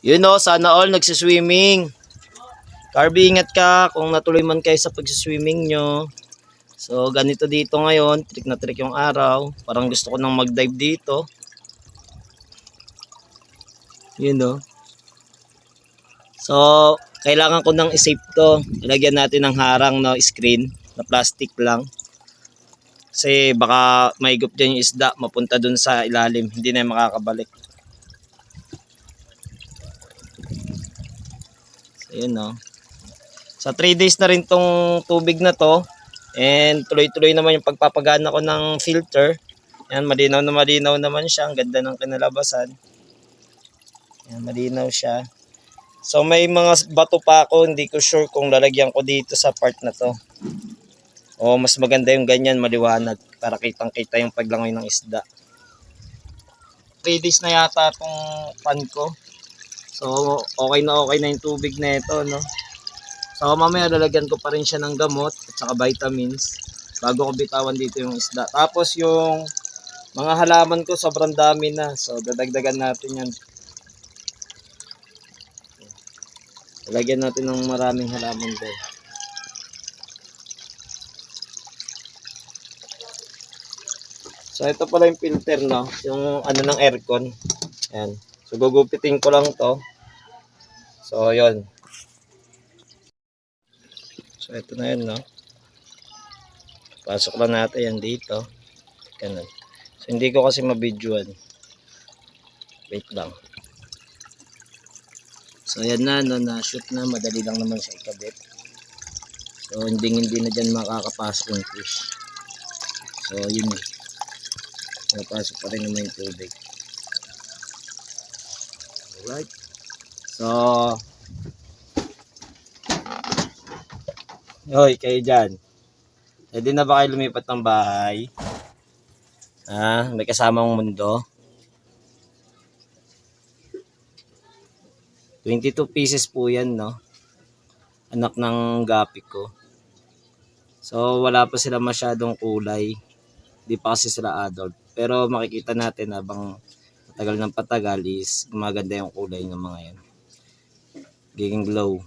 Yun o, sana all nagsiswimming. Carby, ingat ka kung natuloy man kayo sa pagsiswimming nyo. So, ganito dito ngayon. Trick na trick yung araw. Parang gusto ko nang mag-dive dito. Yun o. So, kailangan ko nang i-save to. Ilagyan natin ng harang na screen na plastic lang. Kasi baka maigop dyan yung isda, mapunta dun sa ilalim. Hindi na makakabalik. So, yun o. Sa 3 days na rin tong tubig na to. And tuloy-tuloy naman yung pagpapagana ko ng filter. Yan, malinaw na malinaw naman siya. Ang ganda ng kinalabasan. Yan, malinaw siya. So may mga bato pa ako. Hindi ko sure kung lalagyan ko dito sa part na to. O mas maganda yung ganyan, maliwanag. Para kitang-kita yung paglangoy ng isda. 3 days na yata itong pan ko. So okay na yung tubig na ito, no? So mamaya lalagyan ko pa rin siya ng gamot at saka vitamins bago ko bitawan dito yung isda. Tapos yung mga halaman ko sobrang dami na. So dadagdagan natin yan. Lalagyan natin ng maraming halaman doon. So ito pala yung filter, no? Yung ano ng aircon. Ayan. So gugupitin ko lang to. So yun. So ito na yun, no? Pasok lang natin yan dito. Ganun. So hindi ko kasi mabidyoan. Wait lang. So ayan na, no, na-shoot na. Madali lang naman siya ikabit. So hindi na dyan makakapasok yung fish. So yun. Napasok pa rin naman yung tubig. Alright. So hoy, kayo dyan. Pwede na ba kayo lumipat ng bahay? May kasamang mundo. 22 pieces po yan, no? Anak ng gapi ko. So wala pa sila masyadong kulay. Di pa kasi sila adult. Pero makikita natin habang patagal ng patagal is gumaganda yung kulay ng mga yan. Giging glow.